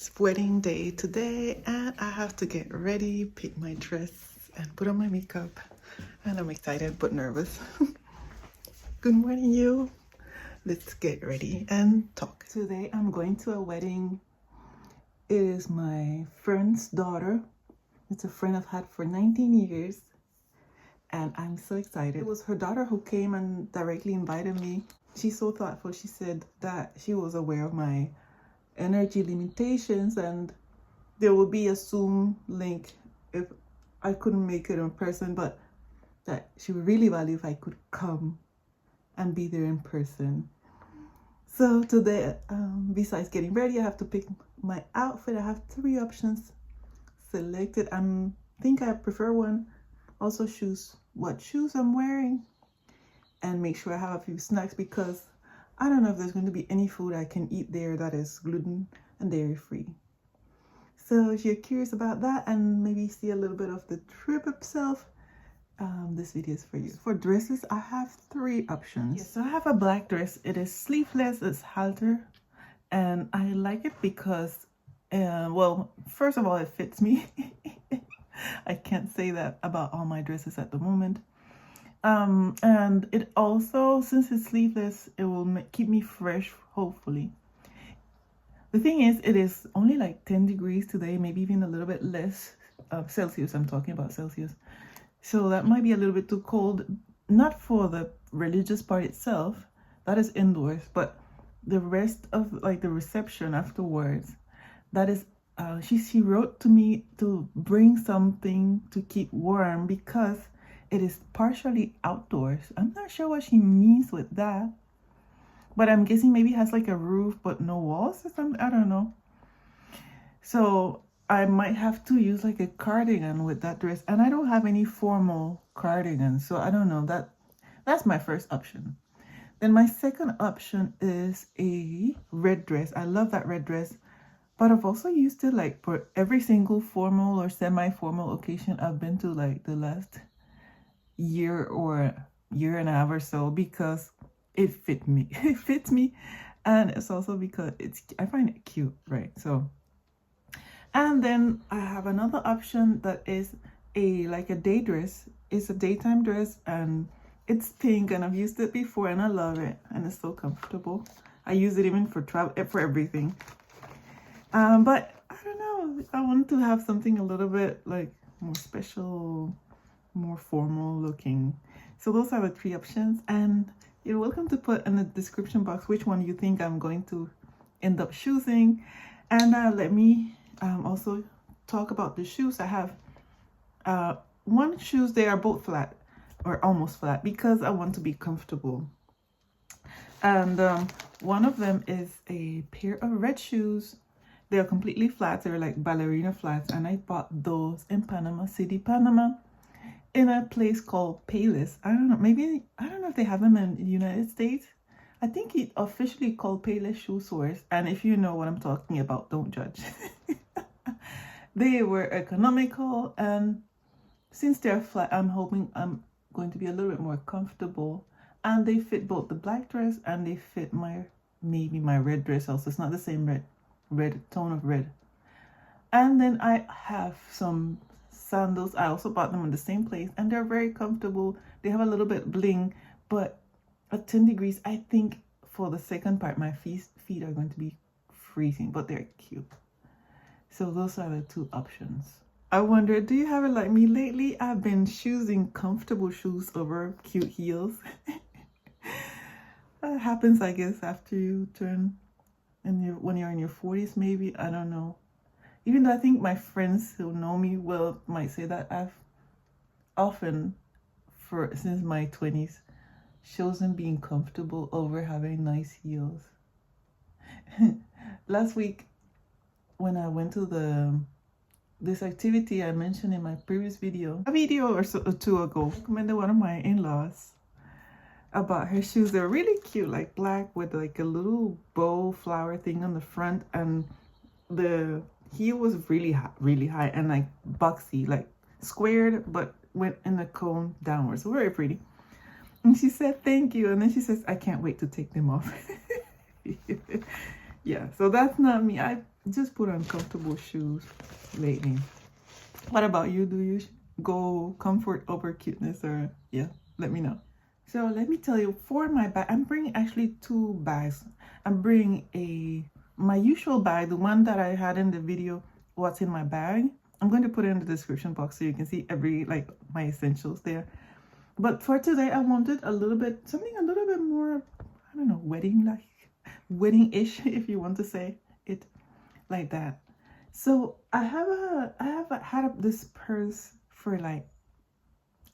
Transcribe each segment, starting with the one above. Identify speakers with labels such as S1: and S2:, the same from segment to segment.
S1: It's wedding day today and I have to get ready, pick my dress and put on my makeup, and I'm excited but nervous. Good morning, you. Let's get ready and talk. Today I'm going to a wedding. It is my friend's daughter. It's a friend I've had for 19 years and I'm so excited. It was her daughter who came and directly invited me. She's so thoughtful. She said that she was aware of my energy limitations and there will be a Zoom link if I couldn't make it in person, but that she would really value if I could come and be there in person. So today, besides getting ready, I have to pick my outfit. I have 3 options selected. I think I prefer one. Also choose what shoes I'm wearing and make sure I have a few snacks because I don't know if there's going to be any food I can eat there that is gluten and dairy free. So if you're curious about that and maybe see a little bit of the trip itself, this video is for you. For dresses, I have 3 options. Yes, so I have a black dress. It is sleeveless, it's halter, and I like it because, well, first of all, it fits me. I can't say that about all my dresses at the moment. And it also, since it's sleeveless, it will keep me fresh, hopefully. The thing is, it is only like 10 degrees today, maybe even a little bit less Celsius. I'm talking about Celsius. So that might be a little bit too cold, not for the religious part itself, that is indoors, but the rest of like the reception afterwards, that is, she wrote to me to bring something to keep warm because it is partially outdoors. I'm not sure what she means with that, but I'm guessing maybe it has like a roof but no walls or something. I don't know. So I might have to use like a cardigan with that dress, and I don't have any formal cardigans, so I don't know. That's my first option. Then my second option is a red dress. I love that red dress, but I've also used it like for every single formal or semi-formal occasion I've been to like the last year or year and a half or so because it fit me. It fits me, and it's also because I find it cute, right? So, and then I have another option that is like a day dress. It's a daytime dress and it's pink, and I've used it before and I love it and it's so comfortable. I use it even for travel, for everything. But I don't know, I want to have something a little bit like more special, more formal looking. So those are the 3 options, and you're welcome to put in the description box which one you think I'm going to end up choosing. And let me also talk about the shoes. I have one shoes. They are both flat or almost flat because I want to be comfortable. And one of them is a pair of red shoes. They're completely flat. They're like ballerina flats, and I bought those in Panama City, Panama, in a place called Payless. I don't know, maybe, I don't know if they have them in the United States. I think it officially called Payless Shoe Source, and if you know what I'm talking about, don't judge. They were economical, and since they're flat, I'm hoping I'm going to be a little bit more comfortable, and they fit both the black dress and they fit maybe my red dress also. It's not the same red tone of red. And then I have some sandals. I also bought them in the same place and they're very comfortable. They have a little bit bling, but at 10 degrees, I think for the second part, my feet are going to be freezing, but they're cute. So those are the 2 options. I wonder, do you have it like me lately? I've been choosing comfortable shoes over cute heels. That happens, I guess, after you turn when you're in your 40s, maybe. I don't know. Even though I think my friends who know me well might say that I've often, since my 20s, chosen being comfortable over having nice heels. Last week, when I went to this activity I mentioned in my previous video, a video or 2 ago, I recommended one of my in-laws about her shoes. They're really cute, like black with like a little bow flower thing on the front, and the heel was really high and like boxy, like squared but went in a cone downwards. So very pretty. And she said thank you, and then she says I can't wait to take them off. Yeah, so that's not me. I just put on comfortable shoes lately. What about you? Do you go comfort over cuteness, or yeah, let me know. So let me tell you, for my bag, I'm bringing actually two bags. I'm bringing my usual bag, the one that I had in the video, what's in my bag. I'm going to put it in the description box so you can see my essentials there. But for today, I wanted something a little bit more, I don't know, wedding-ish, if you want to say it like that. So I have had this purse for like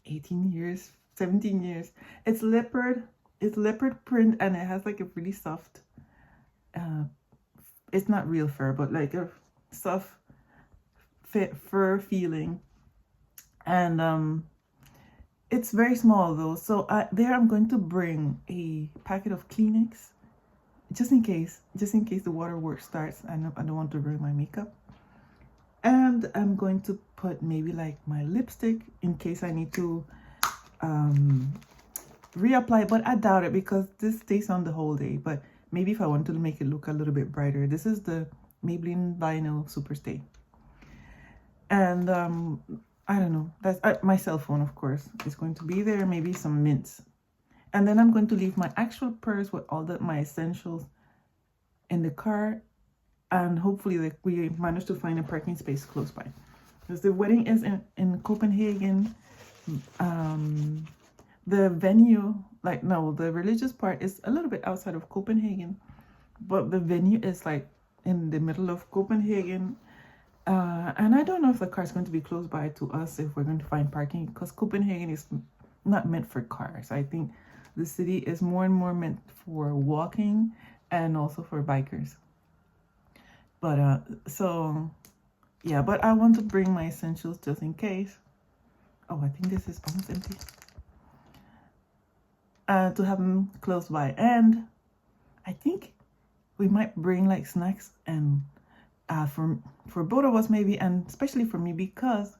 S1: 18 years, 17 years. It's leopard print, and it has like a really soft, uh, it's not real fur, but like a soft fur feeling. And it's very small though. So there I'm going to bring a packet of Kleenex just in case the waterworks starts. I don't want to ruin my makeup. And I'm going to put maybe like my lipstick in case I need to reapply, but I doubt it because this stays on the whole day. But maybe if I want to make it look a little bit brighter, this is the Maybelline Vinyl Superstay. And I don't know, that's my cell phone, of course, is going to be there, maybe some mints. And then I'm going to leave my actual purse with all my essentials in the car, and hopefully we manage to find a parking space close by, because the wedding is in Copenhagen. The venue, the religious part is a little bit outside of Copenhagen, but the venue is like in the middle of Copenhagen. And I don't know if the car is going to be close by to us, if we're going to find parking, because Copenhagen is not meant for cars. I think the city is more and more meant for walking and also for bikers. But so yeah, but I want to bring my essentials just in case. Oh, I think this is almost empty. To have them close by. And I think we might bring like snacks, and for both of us maybe, and especially for me, because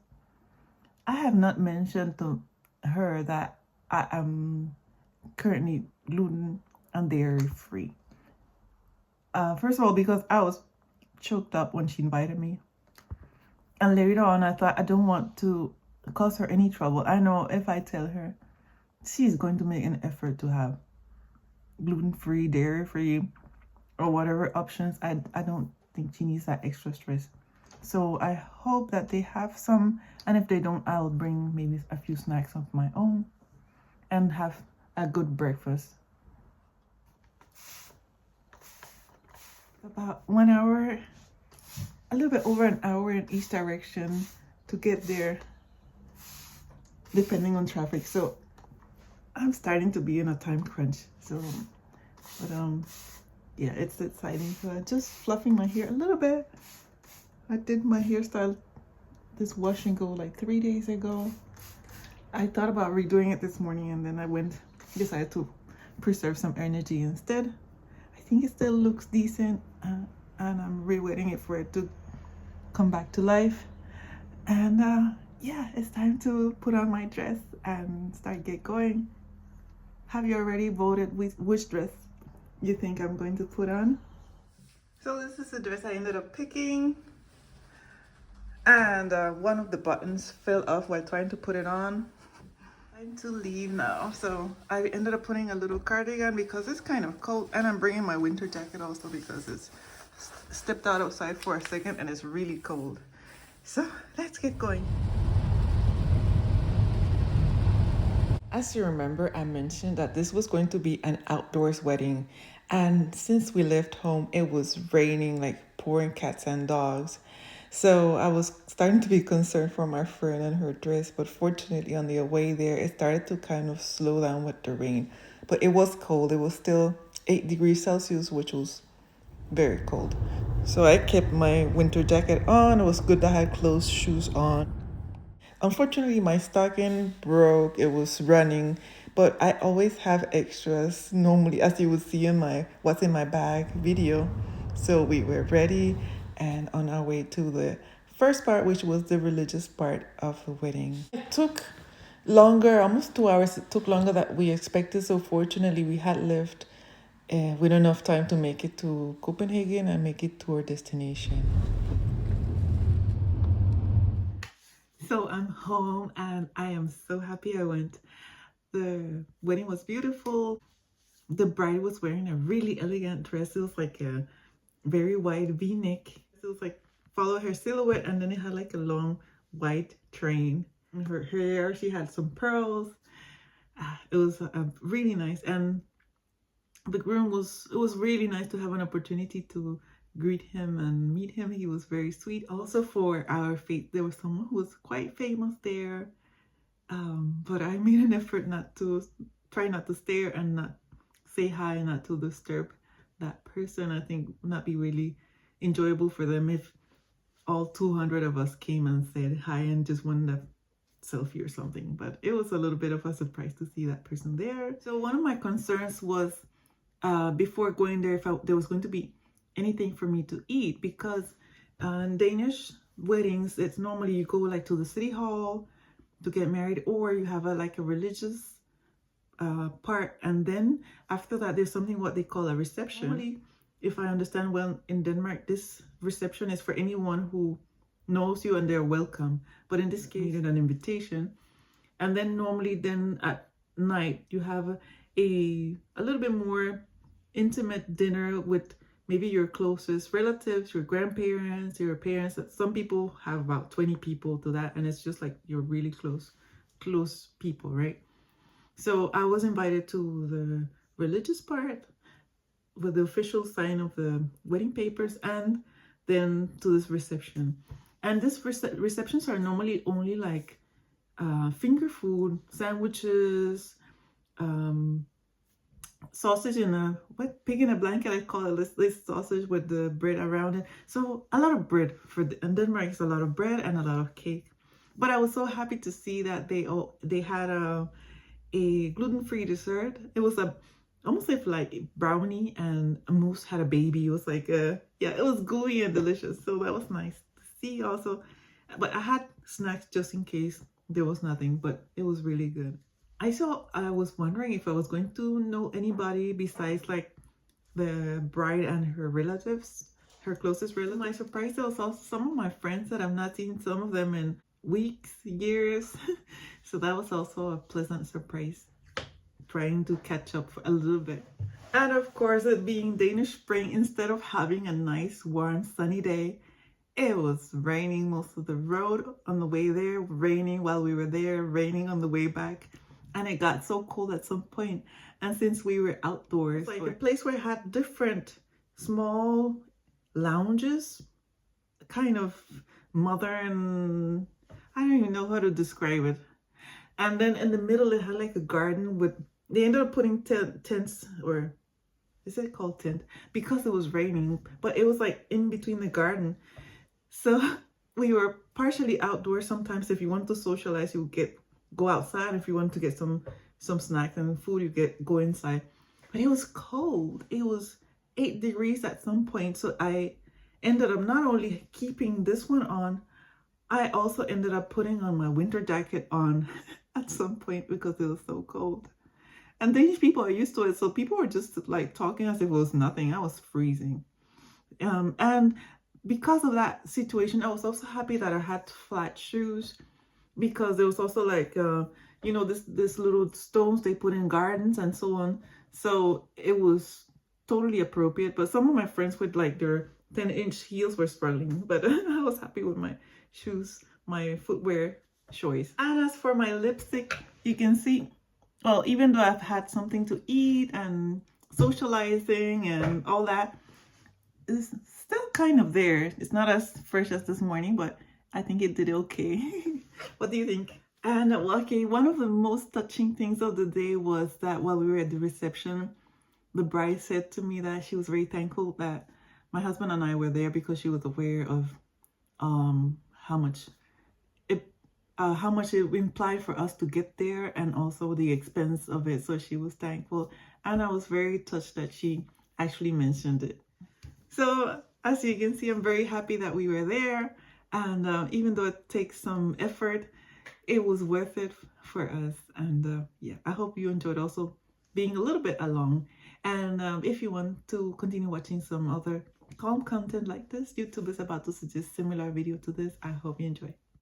S1: I have not mentioned to her that I am currently gluten and dairy free. First of all, because I was choked up when she invited me, and later on I thought I don't want to cause her any trouble. I know if I tell her, she's going to make an effort to have gluten-free, dairy-free, or whatever options. I don't think she needs that extra stress. So I hope that they have some, and if they don't, I'll bring maybe a few snacks of my own and have a good breakfast. About 1 hour, a little bit over an hour in each direction to get there, depending on traffic. So I'm starting to be in a time crunch. So, but yeah, it's exciting. So I'm just fluffing my hair a little bit. I did my hairstyle, this wash and go, like 3 days ago. I thought about redoing it this morning, and then I decided to preserve some energy instead. I think it still looks decent, and I'm really waiting for it to come back to life. And yeah, it's time to put on my dress and get going. Have you already voted which dress you think I'm going to put on? So this is the dress I ended up picking, and one of the buttons fell off while trying to put it on. Time to leave now. So I ended up putting a little cardigan because it's kind of cold, and I'm bringing my winter jacket also because it's stepped outside for a second and it's really cold. So let's get going. As you remember, I mentioned that this was going to be an outdoors wedding, and since we left home, it was raining, like pouring cats and dogs. So I was starting to be concerned for my friend and her dress, but fortunately on the way there, it started to kind of slow down with the rain. But it was cold. It was still 8 degrees Celsius, which was very cold. So I kept my winter jacket on. It was good that I had closed shoes on. Unfortunately, my stocking broke. It was running, but I always have extras normally, as you would see in my what's in my bag video. So we were ready and on our way to the first part, which was the religious part of the wedding. It took longer, almost 2 hours. It took longer than we expected. So fortunately, we had left with enough time to make it to Copenhagen and make it to our destination. So I'm home and I am so happy I went. The wedding was beautiful. The bride was wearing a really elegant dress. It was like a very wide v-neck. It was like follow her silhouette, and then it had like a long white train. In her hair, she had some pearls. It was really nice. And the groom it was really nice to have an opportunity to greet him and meet him. He was very sweet. Also for our fate, there was someone who was quite famous there. But I made an effort try not to stare and not say hi, not to disturb that person. I think would not be really enjoyable for them if all 200 of us came and said hi and just wanted a selfie or something. But it was a little bit of a surprise to see that person there. So one of my concerns was before going there, if there was going to be anything for me to eat, because in Danish weddings, it's normally you go like to the city hall to get married, or you have like a religious part, and then after that there's something what they call a reception. Normally, if I understand well, in Denmark this reception is for anyone who knows you and they're welcome, but in this case you needed an invitation. And then normally then at night you have a little bit more intimate dinner with maybe your closest relatives, your grandparents, your parents. Some people have about 20 people to that, and it's just like your really close people, right? So I was invited to the religious part with the official sign of the wedding papers, and then to this reception. And this receptions are normally only like finger food, sandwiches, sausage in a pig in a blanket, I call it, this sausage with the bread around it. So a lot of bread in Denmark is a lot of bread and a lot of cake. But I was so happy to see that they had a gluten-free dessert. It was almost like a brownie, and a moose had a baby. It was like it was gooey and delicious. So that was nice to see also. But I had snacks just in case there was nothing, but it was really good. I was wondering if I was going to know anybody besides like the bride and her relatives, her closest relatives. My surprise, there was also some of my friends that I've not seen some of them in weeks, years. So that was also a pleasant surprise, trying to catch up for a little bit. And of course, it being Danish spring, instead of having a nice, warm, sunny day, it was raining most of the road on the way there, raining while we were there, raining on the way back. And it got so cold at some point. And since we were outdoors, like a place where it had different small lounges, kind of modern, I don't even know how to describe it. And then in the middle, it had like a garden with, they ended up putting tents, or is it called tent? Because it was raining, but it was like in between the garden. So we were partially outdoors. Sometimes if you want to socialize, you go outside. If you want to get some snacks and food, you go inside. But it was cold. It was 8 degrees at some point. So I ended up not only keeping this one on, I also ended up putting on my winter jacket on at some point because it was so cold. And Danish people are used to it, so people were just like talking as if it was nothing. I was freezing. And because of that situation, I was also happy that I had flat shoes, because there was also like this little stones they put in gardens and so on. So it was totally appropriate. But some of my friends with like their 10-inch heels were struggling, but I was happy with my shoes, my footwear choice. And as for my lipstick, you can see, well, even though I've had something to eat and socializing and all that, it's still kind of there. It's not as fresh as this morning, but I think it did okay. What do you think? And okay, one of the most touching things of the day was that while we were at the reception, the bride said to me that she was very thankful that my husband and I were there, because she was aware of how much it implied for us to get there, and also the expense of it. So she was thankful, and I was very touched that she actually mentioned it. So as you can see, I'm very happy that we were there, and even though it takes some effort, it was worth it for us. And yeah, I hope you enjoyed also being a little bit along. And if you want to continue watching some other calm content like this, YouTube is about to suggest similar video to this. I hope you enjoy.